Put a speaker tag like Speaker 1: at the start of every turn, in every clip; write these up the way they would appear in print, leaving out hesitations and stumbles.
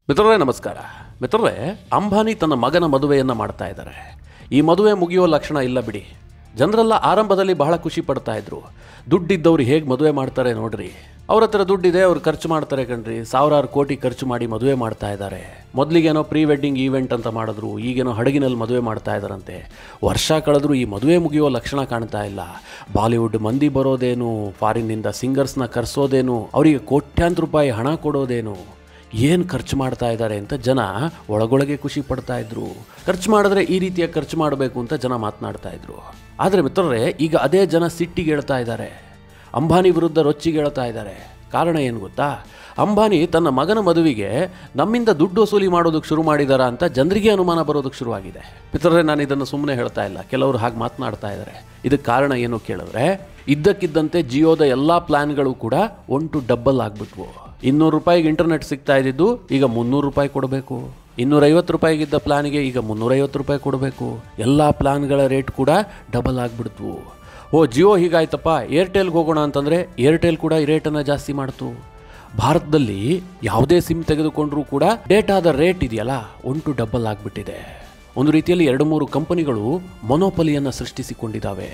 Speaker 1: ಮಿತ್ರರೇ ನಮಸ್ಕಾರ. ಮಿತ್ರರೇ, ಅಂಬಾನಿ ತನ್ನ ಮಗನ ಮದುವೆಯನ್ನು ಮಾಡ್ತಾ ಇದ್ದಾರೆ. ಈ ಮದುವೆ ಮುಗಿಯುವ ಲಕ್ಷಣ ಇಲ್ಲ ಬಿಡಿ. ಜನರೆಲ್ಲ ಆರಂಭದಲ್ಲಿ ಬಹಳ ಖುಷಿ ಪಡ್ತಾ ಇದ್ರು. ದುಡ್ಡಿದ್ದವ್ರು ಹೇಗೆ ಮದುವೆ ಮಾಡ್ತಾರೆ ನೋಡ್ರಿ, ಅವ್ರ ಹತ್ರ ದುಡ್ಡಿದೆ, ಅವ್ರು ಖರ್ಚು ಮಾಡ್ತಾರೆ ಕಣ್ರಿ, ಸಾವಿರಾರು ಕೋಟಿ ಖರ್ಚು ಮಾಡಿ ಮದುವೆ ಮಾಡ್ತಾ ಇದ್ದಾರೆ. ಮೊದಲಿಗೇನೋ ಪ್ರೀ ವೆಡ್ಡಿಂಗ್ ಈವೆಂಟ್ ಅಂತ ಮಾಡಿದ್ರು, ಈಗೇನೋ ಹಡಗಿನಲ್ಲಿ ಮದುವೆ ಮಾಡ್ತಾ ಇದ್ದಾರಂತೆ. ವರ್ಷ ಕಳೆದ್ರೂ ಈ ಮದುವೆ ಮುಗಿಯೋ ಲಕ್ಷಣ ಕಾಣ್ತಾ ಇಲ್ಲ. ಬಾಲಿವುಡ್ ಮಂದಿ ಬರೋದೇನು, ಫಾರಿನ್ನಿಂದ ಸಿಂಗರ್ಸ್ನ ಕರೆಸೋದೇನು, ಅವರಿಗೆ ಕೋಟ್ಯಾಂತರ ರೂಪಾಯಿ ಹಣ ಕೊಡೋದೇನು, ಏನು ಖರ್ಚು ಮಾಡ್ತಾ ಇದ್ದಾರೆ ಅಂತ ಜನ ಒಳಗೊಳಗೆ ಖುಷಿ ಪಡ್ತಾ ಇದ್ರು. ಖರ್ಚು ಮಾಡಿದ್ರೆ ಈ ರೀತಿಯ ಖರ್ಚು ಮಾಡಬೇಕು ಅಂತ ಜನ ಮಾತನಾಡ್ತಾ ಇದ್ರು. ಆದರೆ ಮಿತ್ರರೇ, ಈಗ ಅದೇ ಜನ ಸಿಟ್ಟಿಗೆ ಹೇಳ್ತಾ ಇದ್ದಾರೆ, ಅಂಬಾನಿ ವಿರುದ್ಧ ರೊಚ್ಚಿಗೆ ಹೇಳ್ತಾ ಇದ್ದಾರೆ. ಕಾರಣ ಏನು ಗೊತ್ತಾ? ಅಂಬಾನಿ ತನ್ನ ಮಗನ ಮದುವೆಗೆ ನಮ್ಮಿಂದ ದುಡ್ಡು ವಸೂಲಿ ಮಾಡೋದಕ್ಕೆ ಶುರು ಮಾಡಿದಾರ ಅಂತ ಜನರಿಗೆ ಅನುಮಾನ ಬರೋದಕ್ಕೆ ಶುರುವಾಗಿದೆ. ಮಿತ್ರರೇ, ನಾನು ಇದನ್ನು ಸುಮ್ಮನೆ ಹೇಳ್ತಾ ಇಲ್ಲ, ಕೆಲವರು ಹಾಗೆ ಮಾತನಾಡ್ತಾ ಇದ್ದಾರೆ. ಇದಕ್ಕೆ ಕಾರಣ ಏನು ಕೇಳಿದ್ರೆ, ಇದ್ದಕ್ಕಿದ್ದಂತೆ ಜಿಯೋದ ಎಲ್ಲ ಪ್ಲಾನ್ಗಳು ಕೂಡ 1 to double ಆಗಿಬಿಟ್ವು. 200 ರೂಪಾಯಿಗೆ ಇಂಟರ್ನೆಟ್ ಸಿಗ್ತಾ ಇದ್ದಿದ್ದು ಈಗ 300 ರೂಪಾಯಿ ಕೊಡಬೇಕು. 250 ರೂಪಾಯಿಗಿದ್ದ ಪ್ಲಾನಿಗೆ ಈಗ 350 ರೂಪಾಯಿ ಕೊಡಬೇಕು. ಎಲ್ಲ ಪ್ಲಾನ್ಗಳ ರೇಟ್ ಕೂಡ ಡಬಲ್ ಆಗಿಬಿಡ್ತು. ಜಿಯೋ ಹೀಗಾಯ್ತಪ್ಪ, ಏರ್ಟೆಲ್ಗೆ ಹೋಗೋಣ ಅಂತಂದರೆ ಏರ್ಟೆಲ್ ಕೂಡ ಈ ರೇಟನ್ನು ಜಾಸ್ತಿ ಮಾಡ್ತು. ಭಾರತದಲ್ಲಿ ಯಾವುದೇ ಸಿಮ್ ತೆಗೆದುಕೊಂಡ್ರೂ ಕೂಡ ಡೇಟಾದ ರೇಟ್ ಇದೆಯಲ್ಲ 1 to double ಆಗಿಬಿಟ್ಟಿದೆ. ಒಂದು ರೀತಿಯಲ್ಲಿ 2-3 ಕಂಪನಿಗಳು ಮೊನೋಪಲಿಯನ್ನು ಸೃಷ್ಟಿಸಿಕೊಂಡಿದ್ದಾವೆ.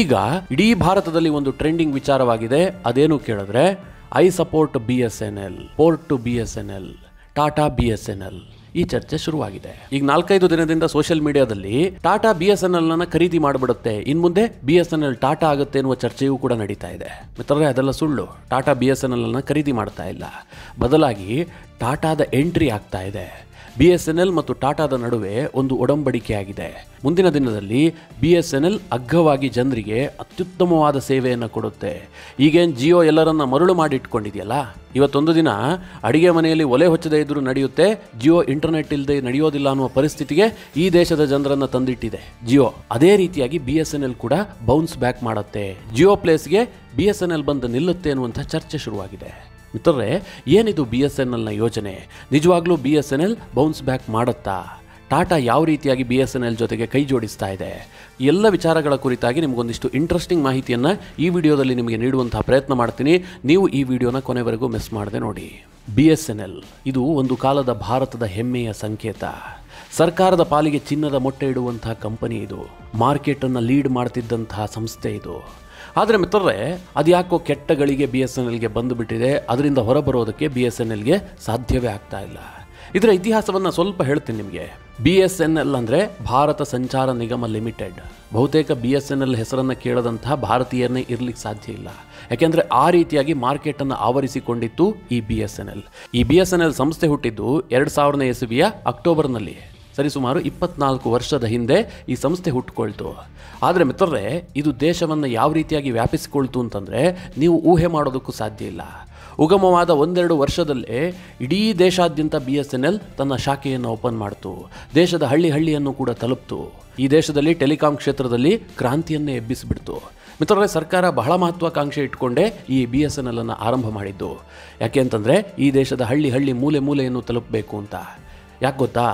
Speaker 1: ಈಗ ಇಡೀ ಭಾರತದಲ್ಲಿ ಒಂದು ಟ್ರೆಂಡಿಂಗ್ ವಿಚಾರವಾಗಿದೆ. ಅದೇನು ಕೇಳಿದ್ರೆ, I support BSNL, port to BSNL, Tata BSNL, ಈ ಚರ್ಚೆ ಶುರುವಾಗಿದೆ. ಈಗ 4-5 ದಿನದಿಂದ ಸೋಷಿಯಲ್ ಮೀಡಿಯಾದಲ್ಲಿ ಟಾಟಾ BSNL ಖರೀದಿ ಮಾಡಿಬಿಡುತ್ತೆ, ಇನ್ನು ಮುಂದೆ BSNL ಟಾಟಾ ಆಗುತ್ತೆ ಎನ್ನುವ ಚರ್ಚೆಯೂ ಕೂಡ ನಡೀತಾ ಇದೆ. ಮಿತ್ರರೇ, ಅದೆಲ್ಲ ಸುಳ್ಳು. ಟಾಟಾ BSNL ಖರೀದಿ ಮಾಡ್ತಾ ಇಲ್ಲ, ಬದಲಾಗಿ ಟಾಟಾದ ಎಂಟ್ರಿ ಆಗ್ತಾ ಇದೆ. BSNL ಮತ್ತು ಟಾಟಾದ ನಡುವೆ ಒಂದು ಒಡಂಬಡಿಕೆ ಆಗಿದೆ. ಮುಂದಿನ ದಿನದಲ್ಲಿ BSNL ಅಗ್ಗವಾಗಿ ಜನರಿಗೆ ಅತ್ಯುತ್ತಮವಾದ ಸೇವೆಯನ್ನು ಕೊಡುತ್ತೆ. ಈಗೇನು ಜಿಯೋ ಎಲ್ಲರನ್ನ ಮರಳು ಮಾಡಿ ಇಟ್ಕೊಂಡಿದೆಯಲ್ಲ, ಇವತ್ತೊಂದು ದಿನ ಅಡಿಗೆ ಮನೆಯಲ್ಲಿ ಒಲೆ ಹೊಚ್ಚದೇ ಇದ್ರೂ ನಡೆಯುತ್ತೆ, ಜಿಯೋ ಇಂಟರ್ನೆಟ್ ಇಲ್ಲದೆ ನಡೆಯೋದಿಲ್ಲ ಅನ್ನುವ ಪರಿಸ್ಥಿತಿಗೆ ಈ ದೇಶದ ಜನರನ್ನು ತಂದಿಟ್ಟಿದೆ ಜಿಯೋ. ಅದೇ ರೀತಿಯಾಗಿ BSNL ಕೂಡ ಬೌನ್ಸ್ ಬ್ಯಾಕ್ ಮಾಡುತ್ತೆ. ಜಿಯೋ ಪ್ಲೇಸ್ಗೆ BSNL ಬಂದು ನಿಲ್ಲುತ್ತೆ ಅನ್ನುವಂಥ ಚರ್ಚೆ ಶುರುವಾಗಿದೆ. ಮಿತ್ರರೇ, ಏನಿದು BSNL ಯೋಜನೆ? ನಿಜವಾಗ್ಲೂ BSNL ಬೌನ್ಸ್ ಬ್ಯಾಕ್ ಮಾಡುತ್ತಾ? ಟಾಟಾ ಯಾವ ರೀತಿಯಾಗಿ BSNL ಜೊತೆಗೆ ಕೈ ಜೋಡಿಸ್ತಾ ಇದೆ? ಎಲ್ಲ ವಿಚಾರಗಳ ಕುರಿತಾಗಿ ನಿಮಗೊಂದಿಷ್ಟು ಇಂಟ್ರೆಸ್ಟಿಂಗ್ ಮಾಹಿತಿಯನ್ನು ಈ ವಿಡಿಯೋದಲ್ಲಿ ನಿಮಗೆ ನೀಡುವಂತಹ ಪ್ರಯತ್ನ ಮಾಡ್ತೀನಿ. ನೀವು ಈ ವಿಡಿಯೋನ ಕೊನೆವರೆಗೂ ಮಿಸ್ ಮಾಡದೆ ನೋಡಿ. BSNL ಇದು ಒಂದು ಕಾಲದ ಭಾರತದ ಹೆಮ್ಮೆಯ ಸಂಕೇತ. ಸರ್ಕಾರದ ಪಾಲಿಗೆ ಚಿನ್ನದ ಮೊಟ್ಟೆ ಇಡುವಂತಹ ಕಂಪನಿ ಇದು. ಮಾರ್ಕೆಟನ್ನು ಲೀಡ್ ಮಾಡ್ತಿದ್ದಂತಹ ಸಂಸ್ಥೆ ಇದು. ಆದರೆ ಮಿತ್ರರೇ, ಅದ್ಯಾಕೋ ಕೆಟ್ಟ ಗಳಿಗೆ BSNLಗೆ ಬಂದುಬಿಟ್ಟಿದೆ. ಅದರಿಂದ ಹೊರಬರೋದಕ್ಕೆ BSNLಗೆ ಸಾಧ್ಯವೇ ಆಗ್ತಾ ಇಲ್ಲ. ಇದರ ಇತಿಹಾಸವನ್ನು ಸ್ವಲ್ಪ ಹೇಳ್ತೀನಿ ನಿಮಗೆ. BSNL ಅಂದರೆ ಭಾರತ ಸಂಚಾರ ನಿಗಮ ಲಿಮಿಟೆಡ್. ಬಹುತೇಕ BSNL ಹೆಸರನ್ನು ಕೇಳದಂತಹ ಭಾರತೀಯರನ್ನೇ ಇರಲಿಕ್ಕೆ ಸಾಧ್ಯ ಇಲ್ಲ. ಯಾಕೆಂದರೆ ಆ ರೀತಿಯಾಗಿ ಮಾರ್ಕೆಟನ್ನು ಆವರಿಸಿಕೊಂಡಿತ್ತು ಈ BSNL. ಈ BSNL ಸಂಸ್ಥೆ ಹುಟ್ಟಿದ್ದು 2000ನೇ ಇಸವಿಯ ಅಕ್ಟೋಬರ್ನಲ್ಲಿ. ಸರಿಸುಮಾರು 24 ವರ್ಷದ ಹಿಂದೆ ಈ ಸಂಸ್ಥೆ ಹುಟ್ಟುಕೊಳ್ತು. ಆದರೆ ಮಿತ್ರರೇ, ಇದು ದೇಶವನ್ನು ಯಾವ ರೀತಿಯಾಗಿ ವ್ಯಾಪಿಸಿಕೊಳ್ತು ಅಂತಂದರೆ ನೀವು ಊಹೆ ಮಾಡೋದಕ್ಕೂ ಸಾಧ್ಯ ಇಲ್ಲ. ಉಗಮವಾದ 1-2 ವರ್ಷದಲ್ಲೇ ಇಡೀ ದೇಶಾದ್ಯಂತ BSNL ತನ್ನ ಶಾಖೆಯನ್ನು ಓಪನ್ ಮಾಡ್ತು. ದೇಶದ ಹಳ್ಳಿಯನ್ನು ಕೂಡ ತಲುಪ್ತು. ಈ ದೇಶದಲ್ಲಿ ಟೆಲಿಕಾಂ ಕ್ಷೇತ್ರದಲ್ಲಿ ಕ್ರಾಂತಿಯನ್ನೇ ಎಬ್ಬಿಸಿಬಿಡ್ತು. ಮಿತ್ರರೇ, ಸರ್ಕಾರ ಬಹಳ ಮಹತ್ವಾಕಾಂಕ್ಷೆ ಇಟ್ಕೊಂಡೇ ಈ BSNL ಆರಂಭ ಮಾಡಿದ್ದು. ಯಾಕೆ ಅಂತಂದರೆ ಈ ದೇಶದ ಹಳ್ಳಿ ಮೂಲೆಯನ್ನು ತಲುಪಬೇಕು ಅಂತ. ಯಾಕೆ ಗೊತ್ತಾ?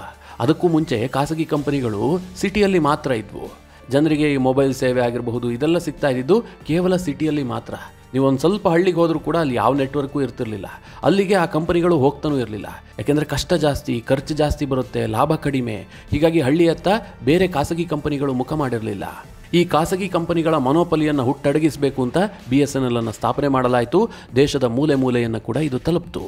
Speaker 1: ಅದಕ್ಕೂ ಮುಂಚೆ ಖಾಸಗಿ ಕಂಪನಿಗಳು ಸಿಟಿಯಲ್ಲಿ ಮಾತ್ರ ಇದ್ವು. ಜನರಿಗೆ ಈ ಮೊಬೈಲ್ ಸೇವೆ ಆಗಿರಬಹುದು, ಇದೆಲ್ಲ ಸಿಗ್ತಾ ಇದ್ದಿದ್ದು ಕೇವಲ ಸಿಟಿಯಲ್ಲಿ ಮಾತ್ರ. ನೀವು ಒಂದು ಸ್ವಲ್ಪ ಹಳ್ಳಿಗೆ ಹೋದರೂ ಕೂಡ ಅಲ್ಲಿ ಯಾವ ನೆಟ್ವರ್ಕು ಇರ್ತಿರ್ಲಿಲ್ಲ. ಅಲ್ಲಿಗೆ ಆ ಕಂಪನಿಗಳು ಹೋಗ್ತಾನೂ ಇರಲಿಲ್ಲ. ಯಾಕೆಂದರೆ ಕಷ್ಟ ಜಾಸ್ತಿ, ಖರ್ಚು ಜಾಸ್ತಿ ಬರುತ್ತೆ, ಲಾಭ ಕಡಿಮೆ. ಹೀಗಾಗಿ ಹಳ್ಳಿಯತ್ತ ಬೇರೆ ಖಾಸಗಿ ಕಂಪನಿಗಳು ಮುಖ ಮಾಡಿರಲಿಲ್ಲ. ಈ ಖಾಸಗಿ ಕಂಪನಿಗಳ ಮೊನೋಪಲಿಯನ್ನು ಹುಟ್ಟಡಗಿಸಬೇಕು ಅಂತ BSNL ಸ್ಥಾಪನೆ ಮಾಡಲಾಯಿತು. ದೇಶದ ಮೂಲೆಯನ್ನು ಕೂಡ ಇದು ತಲುಪ್ತು.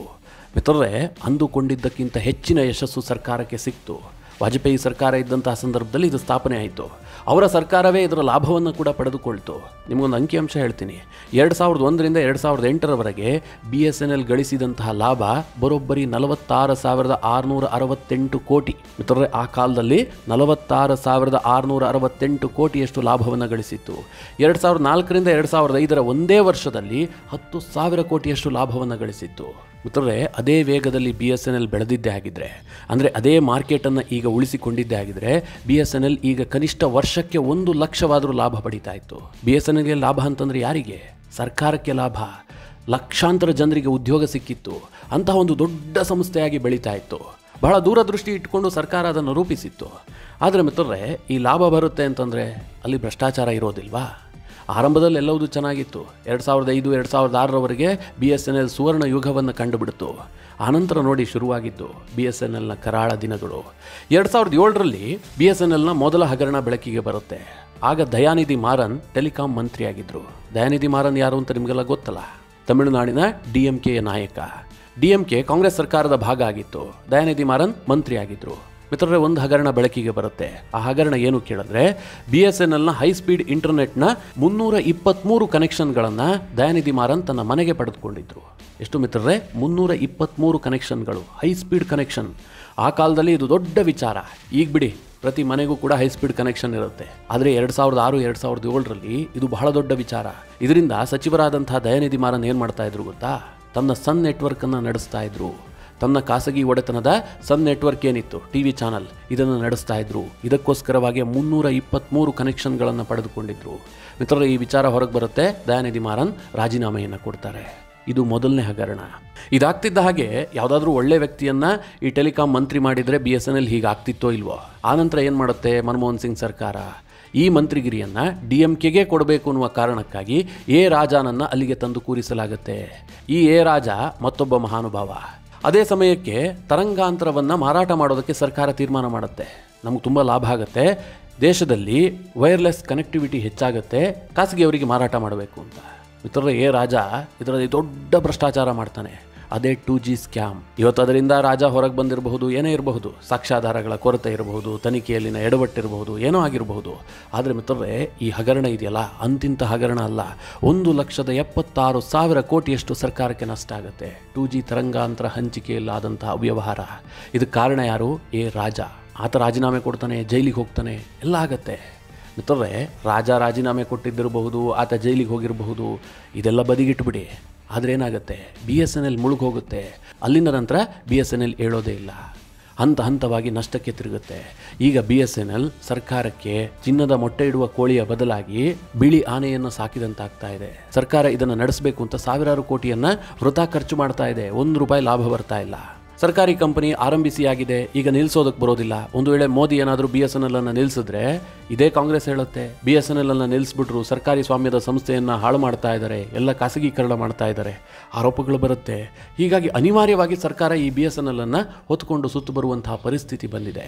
Speaker 1: ಮಿತ್ರರೇ, ಅಂದುಕೊಂಡಿದ್ದಕ್ಕಿಂತ ಹೆಚ್ಚಿನ ಯಶಸ್ಸು ಸರ್ಕಾರಕ್ಕೆ ಸಿಕ್ತು. ವಾಜಪೇಯಿ ಸರ್ಕಾರ ಇದ್ದಂತಹ ಸಂದರ್ಭದಲ್ಲಿ ಇದು ಸ್ಥಾಪನೆ ಆಯಿತು. ಅವರ ಸರ್ಕಾರವೇ ಇದರ ಲಾಭವನ್ನು ಕೂಡ ಪಡೆದುಕೊಳ್ತು. ನಿಮಗೊಂದು ಅಂಕಿಅಂಶ ಹೇಳ್ತೀನಿ. 2001ರಿಂದ 2008ರವರೆಗೆ BSNL ಗಳಿಸಿದಂತಹ ಲಾಭ ಬರೋಬ್ಬರಿ 46,668 ಕೋಟಿ. ಮಿತ್ರರೇ, ಆ ಕಾಲದಲ್ಲಿ 46,668 ಕೋಟಿಯಷ್ಟು ಲಾಭವನ್ನು ಗಳಿಸಿತ್ತು. 2004ರಿಂದ 2005ರ ಒಂದೇ ವರ್ಷದಲ್ಲಿ 10,000 ಕೋಟಿಯಷ್ಟು ಲಾಭವನ್ನು ಗಳಿಸಿತ್ತು. ಮಿತ್ರರೇ, ಅದೇ ವೇಗದಲ್ಲಿ BSNL ಬೆಳೆದಿದ್ದೇ ಆಗಿದ್ರೆ, ಅಂದರೆ ಅದೇ ಮಾರ್ಕೆಟನ್ನು ಈಗ ಉಳಿಸಿಕೊಂಡಿದ್ದೇ ಆಗಿದ್ರೆ, BSNL ಈಗ ಕನಿಷ್ಠ ವರ್ಷಕ್ಕೆ 1 ಲಕ್ಷವಾದರೂ ಲಾಭ ಪಡೀತಾ ಇತ್ತು. BSNLಗೆ ಲಾಭ ಅಂತಂದರೆ ಯಾರಿಗೆ? ಸರ್ಕಾರಕ್ಕೆ ಲಾಭ. ಲಕ್ಷಾಂತರ ಜನರಿಗೆ ಉದ್ಯೋಗ ಸಿಕ್ಕಿತ್ತು. ಅಂತಹ ಒಂದು ದೊಡ್ಡ ಸಂಸ್ಥೆಯಾಗಿ ಬೆಳೀತಾ ಇತ್ತು. ಬಹಳ ದೂರದೃಷ್ಟಿ ಇಟ್ಕೊಂಡು ಸರ್ಕಾರ ಅದನ್ನು ರೂಪಿಸಿತ್ತು. ಆದರೆ ಮಿತ್ರರೇ, ಈ ಲಾಭ ಬರುತ್ತೆ ಅಂತಂದರೆ ಅಲ್ಲಿ ಭ್ರಷ್ಟಾಚಾರ ಇರೋದಿಲ್ವಾ? ಆರಂಭದಲ್ಲಿ ಎಲ್ಲವೂ ಚೆನ್ನಾಗಿತ್ತು. 2005-2006ರವರೆಗೆ BSNL ಸುವರ್ಣ ಯುಗವನ್ನು ಕಂಡುಬಿಡ್ತು. ಆನಂತರ ನೋಡಿ ಶುರುವಾಗಿದ್ದು BSNLನ ಕರಾಳ ದಿನಗಳು. 2007ರಲ್ಲಿ BSNLನ ಮೊದಲ ಹಗರಣ ಬೆಳಕಿಗೆ ಬರುತ್ತೆ. ಆಗ ದಯಾನಿಧಿ ಮಾರನ್ ಟೆಲಿಕಾಂ ಮಂತ್ರಿಯಾಗಿದ್ದರು. ದಯಾನಿಧಿ ಮಾರನ್ ಯಾರು ಅಂತ ನಿಮಗೆಲ್ಲ ಗೊತ್ತಲ್ಲ, ತಮಿಳುನಾಡಿನ DMKಯ ನಾಯಕ. DMK ಕಾಂಗ್ರೆಸ್ ಸರ್ಕಾರದ ಭಾಗ ಆಗಿತ್ತು. ದಯಾನಿಧಿ ಮಾರನ್ ಮಂತ್ರಿ ಆಗಿದ್ರು. ಮಿತ್ರರೇ, ಒಂದು ಹಗರಣ ಬೆಳಕಿಗೆ ಬರುತ್ತೆ. ಆ ಹಗರಣ ಏನು ಕೇಳಿದ್ರೆ, BSNLನ ಹೈ ಸ್ಪೀಡ್ ಇಂಟರ್ನೆಟ್ನ 323 ಕನೆಕ್ಷನ್ಗಳನ್ನು ದಯಾನಿಧಿ ಮಾರನ್ ತನ್ನ ಮನೆಗೆ ಪಡೆದುಕೊಂಡಿದ್ರು. ಎಷ್ಟು ಮಿತ್ರರೇ? 323 ಕನೆಕ್ಷನ್ಗಳು, ಹೈ ಸ್ಪೀಡ್ ಕನೆಕ್ಷನ್. ಆ ಕಾಲದಲ್ಲಿ ಇದು ದೊಡ್ಡ ವಿಚಾರ. ಈಗ ಬಿಡಿ, ಪ್ರತಿ ಮನೆಗೂ ಕೂಡ ಹೈ ಸ್ಪೀಡ್ ಕನೆಕ್ಷನ್ ಇರುತ್ತೆ. ಆದರೆ 2006-2007ರಲ್ಲಿ ಇದು ಬಹಳ ದೊಡ್ಡ ವಿಚಾರ. ಇದರಿಂದ ಸಚಿವರಾದಂತಹ ದಯಾನಿಧಿ ಮಾರನ್ ಏನು ಮಾಡ್ತಾ ಇದ್ರು ಗೊತ್ತಾ? ತನ್ನ ಸನ್ ನೆಟ್ವರ್ಕನ್ನು ನಡೆಸ್ತಾ ಇದ್ರು. ತನ್ನ ಖಾಸಗಿ ಒಡೆತನದ ಸನ್ ನೆಟ್ವರ್ಕ್ ಏನಿತ್ತು, TV ಚಾನಲ್, ಇದನ್ನು ನಡೆಸ್ತಾ ಇದ್ರು. ಇದಕ್ಕೋಸ್ಕರವಾಗಿ 323 ಕನೆಕ್ಷನ್ಗಳನ್ನು ಪಡೆದುಕೊಂಡಿದ್ರು. ಮಿತ್ರರೇ, ಈ ವಿಚಾರ ಹೊರಗೆ ಬರುತ್ತೆ. ದಯಾನಿಧಿ ಮಾರನ್ ರಾಜೀನಾಮೆಯನ್ನು ಕೊಡ್ತಾರೆ. ಇದು ಮೊದಲನೇ ಹಗರಣ. ಇದಾಗ್ತಿದ್ದ ಹಾಗೆ ಯಾವುದಾದ್ರೂ ಒಳ್ಳೆ ವ್ಯಕ್ತಿಯನ್ನ ಈ ಟೆಲಿಕಾಂ ಮಂತ್ರಿ ಮಾಡಿದರೆ BSNL ಹೀಗಾಗ್ತಿತ್ತೋ ಇಲ್ವೋ. ಆನಂತರ ಏನು ಮಾಡುತ್ತೆ ಮನಮೋಹನ್ ಸಿಂಗ್ ಸರ್ಕಾರ? ಈ ಮಂತ್ರಿಗಿರಿಯನ್ನು DMKಗೆ ಕೊಡಬೇಕು ಅನ್ನುವ ಕಾರಣಕ್ಕಾಗಿ A ರಾಜನನ್ನು ಅಲ್ಲಿಗೆ ತಂದು ಕೂರಿಸಲಾಗುತ್ತೆ. ಈ A ರಾಜ ಮತ್ತೊಬ್ಬ ಮಹಾನುಭಾವ. ಅದೇ ಸಮಯಕ್ಕೆ ತರಂಗಾಂತರವನ್ನು ಮಾರಾಟ ಮಾಡೋದಕ್ಕೆ ಸರ್ಕಾರ ತೀರ್ಮಾನ ಮಾಡುತ್ತೆ. ನಮಗೆ ತುಂಬ ಲಾಭ ಆಗುತ್ತೆ, ದೇಶದಲ್ಲಿ ವೈರ್ಲೆಸ್ ಕನೆಕ್ಟಿವಿಟಿ ಹೆಚ್ಚಾಗುತ್ತೆ, ಖಾಸಗಿಯವರಿಗೆ ಮಾರಾಟ ಮಾಡಬೇಕು ಅಂತ. ಮಿತ್ರರೇ, A ರಾಜ ಇದರಲ್ಲಿ ದೊಡ್ಡ ಭ್ರಷ್ಟಾಚಾರ ಮಾಡ್ತಾನೆ. ಅದೇ 2G ಸ್ಕ್ಯಾಮ್. ಇವತ್ತು ಅದರಿಂದ ರಾಜ ಹೊರಗೆ ಬಂದಿರಬಹುದು, ಏನೇ ಇರಬಹುದು, ಸಾಕ್ಷ್ಯಾಧಾರಗಳ ಕೊರತೆ ಇರಬಹುದು, ತನಿಖೆಯಲ್ಲಿನ ಎಡವಟ್ಟಿರಬಹುದು, ಏನೋ ಆಗಿರಬಹುದು. ಆದರೆ ಮಿತ್ರರೇ, ಈ ಹಗರಣ ಇದೆಯಲ್ಲ, ಅಂತಿಂತ ಹಗರಣ ಅಲ್ಲ. 1,76,000 ಕೋಟಿಯಷ್ಟು ಸರ್ಕಾರಕ್ಕೆ ನಷ್ಟ ಆಗುತ್ತೆ. 2G ತರಂಗಾಂತರ ಹಂಚಿಕೆಯಲ್ಲಾದಂತಹ ಅವ್ಯವಹಾರ. ಇದಕ್ಕೆ ಕಾರಣ ಯಾರು? A ರಾಜ. ಆತ ರಾಜೀನಾಮೆ ಕೊಡ್ತಾನೆ, ಜೈಲಿಗೆ ಹೋಗ್ತಾನೆ, ಎಲ್ಲ ಆಗತ್ತೆ. ಮಿತ್ರರೇ, ರಾಜ ರಾಜೀನಾಮೆ ಕೊಟ್ಟಿದ್ದಿರಬಹುದು, ಆತ ಜೈಲಿಗೆ ಹೋಗಿರಬಹುದು, ಇದೆಲ್ಲ ಬದಿಗಿಟ್ಬಿಡಿ. ಆದರೆ ಏನಾಗುತ್ತೆ? BSNL ಮುಳುಗೋಗುತ್ತೆ. ಅಲ್ಲಿಂದ ನಂತರ BSNL ಹೇಳೋದೇ ಇಲ್ಲ. ಹಂತ ಹಂತವಾಗಿ ನಷ್ಟಕ್ಕೆ ತಿರುಗುತ್ತೆ. ಈಗ BSNL ಸರ್ಕಾರಕ್ಕೆ ಚಿನ್ನದ ಮೊಟ್ಟೆ ಇಡುವ ಕೋಳಿಯ ಬದಲಾಗಿ ಬಿಳಿ ಆನೆಯನ್ನು ಸಾಕಿದಂತಾಗ್ತಾ ಇದೆ. ಸರ್ಕಾರ ಇದನ್ನು ನಡೆಸಬೇಕು ಅಂತ ಸಾವಿರಾರು ಕೋಟಿಯನ್ನು ವೃಥಾ ಖರ್ಚು ಮಾಡ್ತಾ ಇದೆ. ₹1 ಲಾಭ ಬರ್ತಾ ಇಲ್ಲ. ಸರ್ಕಾರಿ ಕಂಪನಿ ಆರಂಭಿಸಿಯಾಗಿದೆ, ಈಗ ನಿಲ್ಲಿಸೋದಕ್ಕೆ ಬರೋದಿಲ್ಲ. ಒಂದು ವೇಳೆ ಮೋದಿ ಏನಾದರೂ BSNL ಅನ್ನು ನಿಲ್ಲಿಸಿದ್ರೆ ಇದೇ ಕಾಂಗ್ರೆಸ್ ಹೇಳುತ್ತೆ, BSNL ಅನ್ನು ನಿಲ್ಲಿಸ್ಬಿಟ್ರು, ಸರ್ಕಾರಿ ಸ್ವಾಮ್ಯದ ಸಂಸ್ಥೆಯನ್ನು ಹಾಳು ಮಾಡ್ತಾ ಇದ್ದಾರೆ, ಎಲ್ಲ ಖಾಸಗೀಕರಣ ಮಾಡ್ತಾ ಇದ್ದಾರೆ, ಆರೋಪಗಳು ಬರುತ್ತೆ. ಹೀಗಾಗಿ ಅನಿವಾರ್ಯವಾಗಿ ಸರ್ಕಾರ ಈ BSNL ಅನ್ನು ಹೊತ್ತುಕೊಂಡು ಸುತ್ತು ಬರುವಂತಹ ಪರಿಸ್ಥಿತಿ ಬಂದಿದೆ.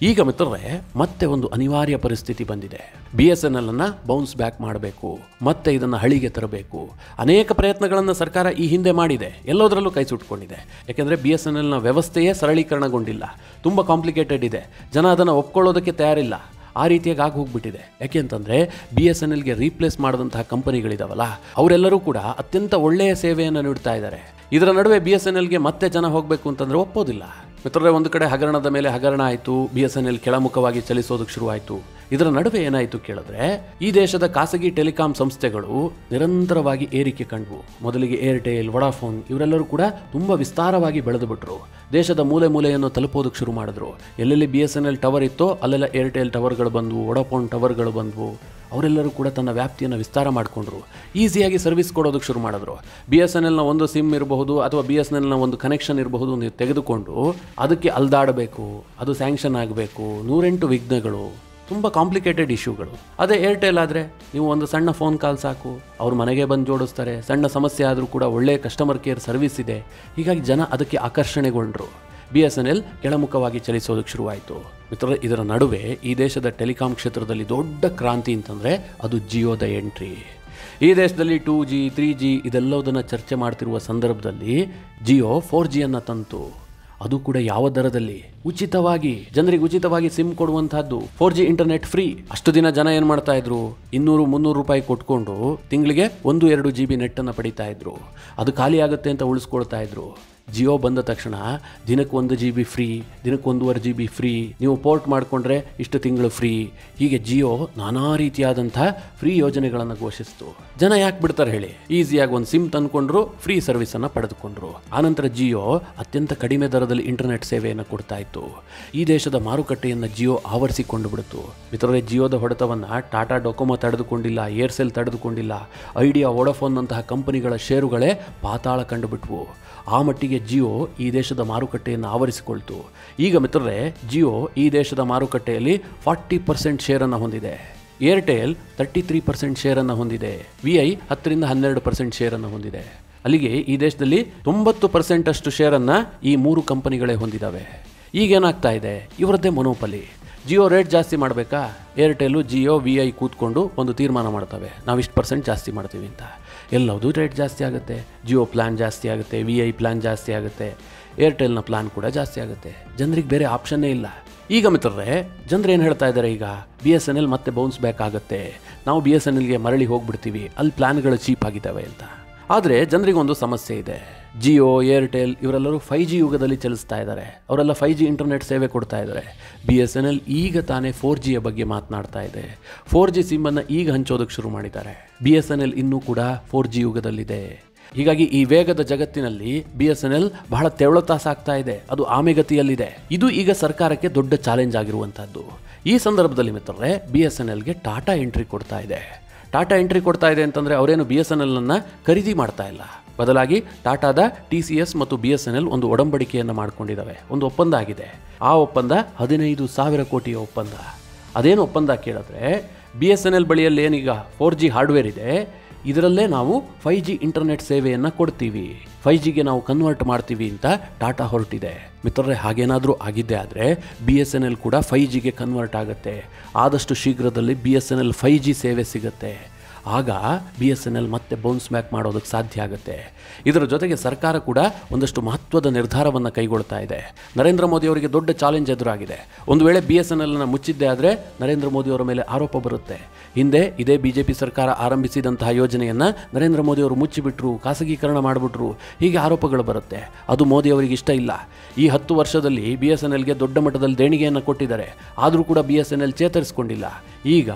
Speaker 1: ಈಗ ಮಿತ್ರರೇ, ಮತ್ತೆ ಒಂದು ಅನಿವಾರ್ಯ ಪರಿಸ್ಥಿತಿ ಬಂದಿದೆ. BSNL ಅನ್ನು ಬೌನ್ಸ್ ಬ್ಯಾಕ್ ಮಾಡಬೇಕು, ಮತ್ತೆ ಇದನ್ನು ಹಳಿಗೆ ತರಬೇಕು. ಅನೇಕ ಪ್ರಯತ್ನಗಳನ್ನು ಸರ್ಕಾರ ಈ ಹಿಂದೆ ಮಾಡಿದೆ, ಎಲ್ಲದರಲ್ಲೂ ಕೈ ಸುಟ್ಕೊಂಡಿದೆ. ಯಾಕೆಂದರೆ BSNLನ ವ್ಯವಸ್ಥೆಯೇ ಸರಳೀಕರಣಗೊಂಡಿಲ್ಲ, ತುಂಬ ಕಾಂಪ್ಲಿಕೇಟೆಡ್ ಇದೆ. ಜನ ಅದನ್ನು ಒಪ್ಕೊಳ್ಳೋದಕ್ಕೆ ತಯಾರಿಲ್ಲ. ಆ ರೀತಿಯಾಗಿ ಆಗಿ ಹೋಗ್ಬಿಟ್ಟಿದೆ. ಯಾಕೆ ಅಂತಂದರೆ BSNLಗೆ ರೀಪ್ಲೇಸ್ ಮಾಡಿದಂತಹ ಕಂಪನಿಗಳಿದಾವಲ್ಲ, ಅವರೆಲ್ಲರೂ ಕೂಡ ಅತ್ಯಂತ ಒಳ್ಳೆಯ ಸೇವೆಯನ್ನು ನೀಡ್ತಾ ಇದ್ದಾರೆ. ಇದರ ನಡುವೆ BSNLಗೆ ಮತ್ತೆ ಜನ ಹೋಗಬೇಕು ಅಂತಂದರೆ ಒಪ್ಪೋದಿಲ್ಲ. ಮಿತ್ರರೇ, ಒಂದು ಕಡೆ ಹಗರಣದ ಮೇಲೆ ಹಗರಣ ಆಯಿತು, BSNL ಕೆಳಮುಖವಾಗಿ ಚಲಿಸೋದಕ್ಕೆ ಶುರುವಾಯಿತು. ಇದರ ನಡುವೆ ಏನಾಯಿತು ಕೇಳಿದ್ರೆ, ಈ ದೇಶದ ಖಾಸಗಿ ಟೆಲಿಕಾಂ ಸಂಸ್ಥೆಗಳು ನಿರಂತರವಾಗಿ ಏರಿಕೆ ಕಂಡವು. ಮೊದಲಿಗೆ ಏರ್ಟೆಲ್, ವೊಡಾಫೋನ್ ಇವರೆಲ್ಲರೂ ಕೂಡ ತುಂಬ ವಿಸ್ತಾರವಾಗಿ ಬೆಳೆದು ಬಿಟ್ರು. ದೇಶದ ಮೂಲೆ ಮೂಲೆಯನ್ನು ತಲುಪೋದಕ್ಕೆ ಶುರು ಮಾಡಿದ್ರು. ಎಲ್ಲೆಲ್ಲಿ BSNL ಟವರ್ ಇತ್ತೋ ಅಲ್ಲೆಲ್ಲ ಏರ್ಟೆಲ್ ಟವರ್ಗಳು ಬಂದವು, ವೊಡಾಫೋನ್ ಟವರ್ಗಳು ಬಂದವು. ಅವರೆಲ್ಲರೂ ಕೂಡ ತನ್ನ ವ್ಯಾಪ್ತಿಯನ್ನು ವಿಸ್ತಾರ ಮಾಡಿಕೊಂಡ್ರು. ಈಸಿಯಾಗಿ ಸರ್ವಿಸ್ ಕೊಡೋದಕ್ಕೆ ಶುರು ಮಾಡಿದ್ರು. BSNLನ ಒಂದು ಸಿಮ್ ಇರಬಹುದು ಅಥವಾ BSNLನ ಒಂದು ಕನೆಕ್ಷನ್ ಇರಬಹುದು, ನೀವು ತೆಗೆದುಕೊಂಡು ಅದಕ್ಕೆ ಅಲ್ದಾಡಬೇಕು, ಅದು ಸ್ಯಾಂಕ್ಷನ್ ಆಗಬೇಕು, 108 ವಿಘ್ನಗಳು, ತುಂಬ ಕಾಂಪ್ಲಿಕೇಟೆಡ್ ಇಶ್ಯೂಗಳು. ಅದೇ ಏರ್ಟೆಲ್ ಆದರೆ ನೀವು ಒಂದು ಸಣ್ಣ ಫೋನ್ ಕಾಲ್ ಸಾಕು, ಅವ್ರ ಮನೆಗೆ ಬಂದು ಜೋಡಿಸ್ತಾರೆ. ಸಣ್ಣ ಸಮಸ್ಯೆ ಆದರೂ ಕೂಡ ಒಳ್ಳೆಯ ಕಸ್ಟಮರ್ ಕೇರ್ ಸರ್ವಿಸ್ ಇದೆ. ಹೀಗಾಗಿ ಜನ ಅದಕ್ಕೆ ಆಕರ್ಷಣೆಗೊಂಡರು. BSNL ಕೆಳಮುಖವಾಗಿ ಚಲಿಸೋದಕ್ಕೆ ಶುರುವಾಯಿತು. ಮಿತ್ರರೇ, ಇದರ ನಡುವೆ ಈ ದೇಶದ ಟೆಲಿಕಾಂ ಕ್ಷೇತ್ರದಲ್ಲಿ ದೊಡ್ಡ ಕ್ರಾಂತಿ ಅಂತಂದರೆ ಅದು ಜಿಯೋದ ಎಂಟ್ರಿ. ಈ ದೇಶದಲ್ಲಿ 2G 3G ಇದೆಲ್ಲದನ್ನು ಚರ್ಚೆ ಮಾಡ್ತಿರುವ ಸಂದರ್ಭದಲ್ಲಿ ಜಿಯೋ 4Gಯನ್ನು ತಂತು. ಅದು ಕೂಡ ಯಾವ ದರದಲ್ಲಿ? ಉಚಿತವಾಗಿ, ಜನರಿಗೆ ಉಚಿತವಾಗಿ ಸಿಮ್ ಕೊಡುವಂತಹದ್ದು. 4G internet free. ಅಷ್ಟು ದಿನ ಜನ ಏನು ಮಾಡ್ತಾ ಇದ್ರು? 200-300 ರೂಪಾಯಿ ಕೊಟ್ಕೊಂಡು ತಿಂಗಳಿಗೆ 1-2 GB ನೆಟ್ಟನ್ನು ಪಡಿತಾ ಇದ್ರು. ಅದು ಖಾಲಿ ಆಗುತ್ತೆ ಅಂತ ಉಳಿಸ್ಕೊಳ್ತಾ ಇದ್ರು. ಜಿಯೋ ಬಂದ ತಕ್ಷಣ ದಿನಕ್ಕೆ 1 GB ಫ್ರೀ, ದಿನಕ್ಕೆ 1.5 GB ಫ್ರೀ, ನೀವು ಪೋರ್ಟ್ ಮಾಡಿಕೊಂಡ್ರೆ ಇಷ್ಟು ತಿಂಗಳು ಫ್ರೀ. ಹೀಗೆ ಜಿಯೋ ನಾನಾ ರೀತಿಯಾದಂಥ ಫ್ರೀ ಯೋಜನೆಗಳನ್ನು ಘೋಷಿಸಿತು. ಜನ ಯಾಕೆ ಬಿಡ್ತಾರೆ ಹೇಳಿ? ಈಸಿಯಾಗಿ ಒಂದು ಸಿಮ್ ತಂದ್ಕೊಂಡ್ರು, ಫ್ರೀ ಸರ್ವಿಸನ್ನು ಪಡೆದುಕೊಂಡ್ರು. ಆನಂತರ ಜಿಯೋ ಅತ್ಯಂತ ಕಡಿಮೆ ದರದಲ್ಲಿ ಇಂಟರ್ನೆಟ್ ಸೇವೆಯನ್ನು ಕೊಡ್ತಾ ಇತ್ತು. ಈ ದೇಶದ ಮಾರುಕಟ್ಟೆಯನ್ನು ಜಿಯೋ ಆವರಿಸಿಕೊಂಡು ಬಿಡ್ತು. ಮಿತ್ರರೇ, ಜಿಯೋದ ಹೊಡೆತವನ್ನು ಟಾಟಾ ಡೊಕೊಮೊ ತಡೆದುಕೊಂಡಿಲ್ಲ, ಏರ್ಸೆಲ್ ತಡೆದುಕೊಂಡಿಲ್ಲ, ಐಡಿಯಾ, ವೊಡಾಫೋನ್ನಂತಹ ಕಂಪನಿಗಳ ಷೇರುಗಳೇ ಪಾತಾಳ ಕಂಡುಬಿಟ್ವು. ಆ ಮಟ್ಟಿಗೆ ಜಿಯೋ ಈ ದೇಶದ ಮಾರುಕಟ್ಟೆಯನ್ನು ಆವರಿಸಿಕೊಳ್ತು. ಈಗ ಮಿತ್ರರೇ, ಜಿಯೋ ಈ ದೇಶದ ಮಾರುಕಟ್ಟೆಯಲ್ಲಿ 40% ಶೇರನ್ನು ಹೊಂದಿದೆ. ಏರ್ಟೆಲ್ 33% ಶೇರನ್ನು ಹೊಂದಿದೆ. VI 10-12% ಶೇರನ್ನು ಹೊಂದಿದೆ. ಅಲ್ಲಿಗೆ ಈ ದೇಶದಲ್ಲಿ 90% ಅಷ್ಟು ಶೇರನ್ನು ಈ 3 ಕಂಪನಿಗಳೇ ಹೊಂದಿದ್ದಾವೆ. ಈಗೇನಾಗ್ತಾ ಇದೆ, ಇವರದ್ದೇ ಮೊನೋಪಲಿ. ಜಿಯೋ ರೇಟ್ ಜಾಸ್ತಿ ಮಾಡಬೇಕಾ, ಏರ್ಟೆಲ್ಲು ಜಿಯೋ VI ಕೂತ್ಕೊಂಡು ಒಂದು ತೀರ್ಮಾನ ಮಾಡ್ತವೆ, ನಾವು ಇಷ್ಟು % ಜಾಸ್ತಿ ಮಾಡ್ತೀವಿ ಅಂತ. ಎಲ್ಲವೂ ರೇಟ್ ಜಾಸ್ತಿ ಆಗುತ್ತೆ. ಜಿಯೋ ಪ್ಲ್ಯಾನ್ ಜಾಸ್ತಿ ಆಗುತ್ತೆ, VI ಪ್ಲ್ಯಾನ್ ಜಾಸ್ತಿ ಆಗುತ್ತೆ, ಏರ್ಟೆಲ್ನ ಪ್ಲ್ಯಾನ್ ಕೂಡ ಜಾಸ್ತಿ ಆಗುತ್ತೆ. ಜನರಿಗೆ ಬೇರೆ ಆಪ್ಷನ್ನೇ ಇಲ್ಲ. ಈಗ ಮಿತ್ರರೇ, ಜನರು ಏನು ಹೇಳ್ತಾ ಇದ್ದಾರೆ, ಈಗ BSNL ಮತ್ತೆ ಬೌನ್ಸ್ ಬ್ಯಾಕ್ ಆಗುತ್ತೆ, ನಾವು BSNLಗೆ ಮರಳಿ ಹೋಗ್ಬಿಡ್ತೀವಿ, ಅಲ್ಲಿ ಪ್ಲ್ಯಾನ್ಗಳು ಚೀಪ್ ಆಗಿದ್ದಾವೆ ಅಂತ. ಆದರೆ ಜನರಿಗೊಂದು ಸಮಸ್ಯೆ ಇದೆ. ಜಿಯೋ, ಏರ್ಟೆಲ್ ಇವರೆಲ್ಲರೂ 5G ಯುಗದಲ್ಲಿ ಚಲಿಸ್ತಾ ಇದ್ದಾರೆ. ಅವರೆಲ್ಲ 5G ಇಂಟರ್ನೆಟ್ ಸೇವೆ ಕೊಡ್ತಾ ಇದ್ದಾರೆ. BSNL ಈಗ ತಾನೇ 4Gಯ ಬಗ್ಗೆ ಮಾತನಾಡ್ತಾ ಇದೆ. 4G ಸಿಮ್ಮನ್ನು ಈಗ ಹಂಚೋದಕ್ಕೆ ಶುರು ಮಾಡಿದ್ದಾರೆ. BSNL ಇನ್ನೂ ಕೂಡ 4G ಯುಗದಲ್ಲಿದೆ. ಹೀಗಾಗಿ ಈ ವೇಗದ ಜಗತ್ತಿನಲ್ಲಿ BSNL ಬಹಳ ತೆವಳುತ್ತಾ ಸಾಗ್ತಾ ಇದೆ, ಅದು ಆಮೆಗತಿಯಲ್ಲಿದೆ. ಇದು ಈಗ ಸರ್ಕಾರಕ್ಕೆ ದೊಡ್ಡ ಚಾಲೆಂಜ್ ಆಗಿರುವಂಥದ್ದು. ಈ ಸಂದರ್ಭದಲ್ಲಿ ಮಿತ್ರರೇ, BSNLಗೆ ಟಾಟಾ ಎಂಟ್ರಿ ಕೊಡ್ತಾ ಇದೆ. ಟಾಟಾ ಎಂಟ್ರಿ ಕೊಡ್ತಾ ಇದೆ ಅಂತಂದರೆ ಅವರೇನು BSNLನ್ನು ಖರೀದಿ ಮಾಡ್ತಾ ಇಲ್ಲ, ಬದಲಾಗಿ ಟಾಟಾದ TCS ಮತ್ತು BSNL ಒಂದು ಒಡಂಬಡಿಕೆಯನ್ನು ಮಾಡಿಕೊಂಡಿದ್ದಾವೆ, ಒಂದು ಒಪ್ಪಂದ ಆಗಿದೆ. ಆ ಒಪ್ಪಂದ 15,000 ಕೋಟಿಯ ಒಪ್ಪಂದ. ಅದೇನು ಒಪ್ಪಂದ ಕೇಳಿದ್ರೆ, BSNL ಬಳಿಯಲ್ಲಿ ಏನೀಗ 4G ಹಾರ್ಡ್ವೇರ್ ಇದೆ, ಇದರಲ್ಲೇ ನಾವು 5G ಇಂಟರ್ನೆಟ್ ಸೇವೆಯನ್ನು ಕೊಡ್ತೀವಿ, 5Gಗೆ ನಾವು ಕನ್ವರ್ಟ್ ಮಾಡ್ತೀವಿ ಅಂತ ಟಾಟಾ ಹೊರಟಿದೆ. ಮಿತ್ರರೇ, ಹಾಗೇನಾದರೂ ಆಗಿದ್ದೇ ಆದರೆ BSNL ಕೂಡ 5Gಗೆ ಕನ್ವರ್ಟ್ ಆಗುತ್ತೆ. ಆದಷ್ಟು ಶೀಘ್ರದಲ್ಲಿ BSNL 5G ಸೇವೆ ಸಿಗುತ್ತೆ. ಆಗ BSNL ಮತ್ತೆ ಬೌನ್ಸ್ ಬ್ಯಾಕ್ ಮಾಡೋದಕ್ಕೆ ಸಾಧ್ಯ ಆಗುತ್ತೆ. ಇದರ ಜೊತೆಗೆ ಸರ್ಕಾರ ಕೂಡ ಒಂದಷ್ಟು ಮಹತ್ವದ ನಿರ್ಧಾರವನ್ನು ಕೈಗೊಳ್ತಾ ಇದೆ. ನರೇಂದ್ರ ಮೋದಿ ಅವರಿಗೆ ದೊಡ್ಡ ಚಾಲೆಂಜ್ ಎದುರಾಗಿದೆ. ಒಂದು ವೇಳೆ BSNLನ ಮುಚ್ಚಿದ್ದೇ ಆದರೆ ನರೇಂದ್ರ ಮೋದಿ ಅವರ ಮೇಲೆ ಆರೋಪ ಬರುತ್ತೆ. ಹಿಂದೆ ಇದೇ BJP ಸರ್ಕಾರ ಆರಂಭಿಸಿದಂತಹ ಯೋಜನೆಯನ್ನು ನರೇಂದ್ರ ಮೋದಿ ಅವರು ಮುಚ್ಚಿಬಿಟ್ರು, ಖಾಸಗೀಕರಣ ಮಾಡಿಬಿಟ್ರು, ಹೀಗೆ ಆರೋಪಗಳು ಬರುತ್ತೆ. ಅದು ಮೋದಿ ಅವರಿಗೆ ಇಷ್ಟ ಇಲ್ಲ. ಈ 10 ವರ್ಷದಲ್ಲಿ BSNLಗೆ ದೊಡ್ಡ ಮಟ್ಟದಲ್ಲಿ ದೇಣಿಗೆಯನ್ನು ಕೊಟ್ಟಿದ್ದಾರೆ, ಆದರೂ ಕೂಡ BSNL ಚೇತರಿಸಿಕೊಂಡಿಲ್ಲ. ಈಗ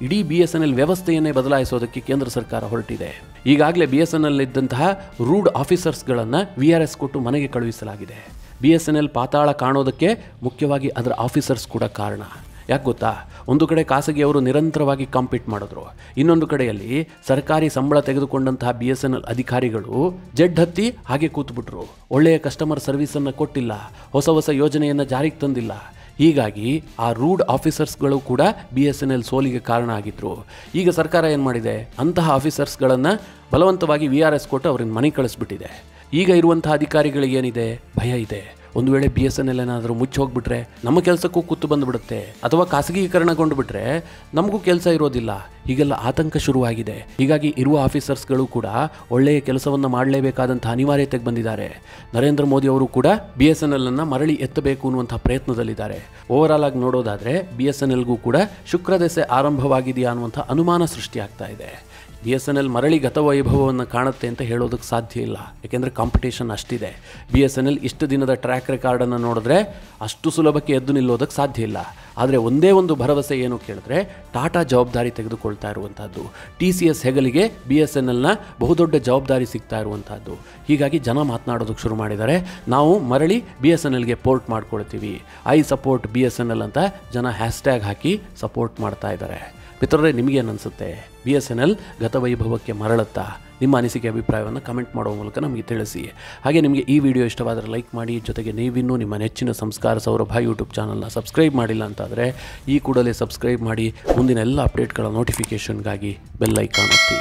Speaker 1: ಇಡೀ BSNL ವ್ಯವಸ್ಥೆಯನ್ನೇ ಬದಲಾಯಿಸೋದಕ್ಕೆ ಕೇಂದ್ರ ಸರ್ಕಾರ ಹೊರಟಿದೆ. ಈಗಾಗಲೇ BSNL ಇದ್ದಂತಹ ರೂಡ್ ಆಫೀಸರ್ಸ್ಗಳನ್ನು VRS ಕೊಟ್ಟು ಮನೆಗೆ ಕಳುಹಿಸಲಾಗಿದೆ. BSNL ಪಾತಾಳ ಕಾಣೋದಕ್ಕೆ ಮುಖ್ಯವಾಗಿ ಅದರ ಆಫೀಸರ್ಸ್ ಕೂಡ ಕಾರಣ. ಯಾಕೆ ಗೊತ್ತಾ, ಒಂದು ಕಡೆ ಖಾಸಗಿಯವರು ನಿರಂತರವಾಗಿ ಕಾಂಪೀಟ್ ಮಾಡಿದ್ರು, ಇನ್ನೊಂದು ಕಡೆಯಲ್ಲಿ ಸರ್ಕಾರಿ ಸಂಬಳ ತೆಗೆದುಕೊಂಡಂತಹ BSNL ಅಧಿಕಾರಿಗಳು ಜಡ್ ಹತ್ತಿ ಹಾಗೆ ಕೂತ್ಬಿಟ್ರು. ಒಳ್ಳೆಯ ಕಸ್ಟಮರ್ ಸರ್ವಿಸನ್ನು ಕೊಟ್ಟಿಲ್ಲ, ಹೊಸ ಯೋಜನೆಯನ್ನು ಜಾರಿಗೆ ತಂದಿಲ್ಲ. ಹೀಗಾಗಿ ಆ ರೂಡ್ ಆಫೀಸರ್ಸ್ಗಳು ಕೂಡ BSNL ಸೋಲಿಗೆ ಕಾರಣ ಆಗಿದ್ರು. ಈಗ ಸರ್ಕಾರ ಏನು ಮಾಡಿದೆ, ಅಂತಹ ಆಫೀಸರ್ಸ್ಗಳನ್ನು ಬಲವಂತವಾಗಿ VRS ಕೊಟ್ಟು ಅವ್ರನ್ನ ಮನೆ ಕಳಿಸ್ಬಿಟ್ಟಿದೆ. ಈಗ ಇರುವಂಥ ಅಧಿಕಾರಿಗಳಿಗೆ ಏನಿದೆ, ಭಯ ಇದೆ. ಒಂದು ವೇಳೆ BSNL ಏನಾದರೂ ಮುಚ್ಚಿ ಹೋಗ್ಬಿಟ್ರೆ ನಮ್ಮ ಕೆಲಸಕ್ಕೂ ಕೂತು ಬಂದುಬಿಡುತ್ತೆ, ಅಥವಾ ಖಾಸಗೀಕರಣಗೊಂಡು ಬಿಟ್ಟರೆ ನಮಗೂ ಕೆಲಸ ಇರೋದಿಲ್ಲ, ಹೀಗೆಲ್ಲ ಆತಂಕ ಶುರುವಾಗಿದೆ. ಹೀಗಾಗಿ ಇರುವ ಆಫೀಸರ್ಸ್ಗಳು ಕೂಡ ಒಳ್ಳೆಯ ಕೆಲಸವನ್ನು ಮಾಡಲೇಬೇಕಾದಂಥ ಅನಿವಾರ್ಯತೆಗೆ ಬಂದಿದ್ದಾರೆ. ನರೇಂದ್ರ ಮೋದಿ ಅವರು ಕೂಡ BSNLನ್ನು ಮರಳಿ ಎತ್ತಬೇಕು ಅನ್ನುವಂಥ ಪ್ರಯತ್ನದಲ್ಲಿದ್ದಾರೆ. ಓವರಾಲ್ ಆಗಿ ನೋಡೋದಾದರೆ BSNLಗೂ ಕೂಡ ಶುಕ್ರದೆಸೆ ಆರಂಭವಾಗಿದೆಯಾ ಅನ್ನುವಂಥ ಅನುಮಾನ ಸೃಷ್ಟಿಯಾಗ್ತಾ ಇದೆ. BSNL ಮರಳಿ ಗತವೈಭವವನ್ನು ಕಾಣುತ್ತೆ ಅಂತ ಹೇಳೋದಕ್ಕೆ ಸಾಧ್ಯ ಇಲ್ಲ, ಯಾಕೆಂದರೆ ಕಾಂಪಿಟೇಷನ್ ಅಷ್ಟಿದೆ. BSNL ಇಷ್ಟು ದಿನದ ಟ್ರ್ಯಾಕ್ ರೆಕಾರ್ಡನ್ನು ನೋಡಿದ್ರೆ ಅಷ್ಟು ಸುಲಭಕ್ಕೆ ಎದ್ದು ನಿಲ್ಲೋದಕ್ಕೆ ಸಾಧ್ಯ ಇಲ್ಲ. ಆದರೆ ಒಂದೇ ಒಂದು ಭರವಸೆ ಏನು ಕೇಳಿದ್ರೆ, ಟಾಟಾ ಜವಾಬ್ದಾರಿ ತೆಗೆದುಕೊಳ್ತಾ ಇರುವಂಥದ್ದು, TCS ಹೆಗಲಿಗೆ BSNLನ ಬಹುದೊಡ್ಡ ಜವಾಬ್ದಾರಿ ಸಿಗ್ತಾ ಇರುವಂಥದ್ದು. ಹೀಗಾಗಿ ಜನ ಮಾತನಾಡೋದಕ್ಕೆ ಶುರು ಮಾಡಿದ್ದಾರೆ, ನಾವು ಮರಳಿ BSNLಗೆ ಪೋರ್ಟ್ ಮಾಡ್ಕೊಳ್ತೀವಿ, ಐ ಸಪೋರ್ಟ್ BSNL ಅಂತ ಜನ ಹ್ಯಾಶ್ಟ್ಯಾಗ್ ಹಾಕಿ ಸಪೋರ್ಟ್ ಮಾಡ್ತಾ ಇದ್ದಾರೆ. ಮಿತ್ರರೇ, ನಿಮಗೇನು ಅನಿಸುತ್ತೆ, BSNL ಗತವೈಭವಕ್ಕೆ ಮರಳುತ್ತಾ? ನಿಮ್ಮ ಅನಿಸಿಕೆ ಅಭಿಪ್ರಾಯವನ್ನು ಕಮೆಂಟ್ ಮಾಡುವ ಮೂಲಕ ನಮಗೆ ತಿಳಿಸಿ. ಹಾಗೆ ನಿಮಗೆ ಈ ವಿಡಿಯೋ ಇಷ್ಟವಾದರೆ ಲೈಕ್ ಮಾಡಿ. ಜೊತೆಗೆ ನೀವಿನ್ನೂ ನಿಮ್ಮ ನೆಚ್ಚಿನ ಸಂಸ್ಕಾರ ಸೌರಭ ಯೂಟ್ಯೂಬ್ ಚಾನಲ್ನ ಸಬ್ಸ್ಕ್ರೈಬ್ ಮಾಡಿಲ್ಲ ಅಂತಾದರೆ ಈ ಕೂಡಲೇ ಸಬ್ಸ್ಕ್ರೈಬ್ ಮಾಡಿ. ಮುಂದಿನ ಎಲ್ಲ ಅಪ್ಡೇಟ್ಗಳ ನೋಟಿಫಿಕೇಷನ್ಗಾಗಿ ಬೆಲ್ ಐಕಾನ್ ಒತ್ತಿ.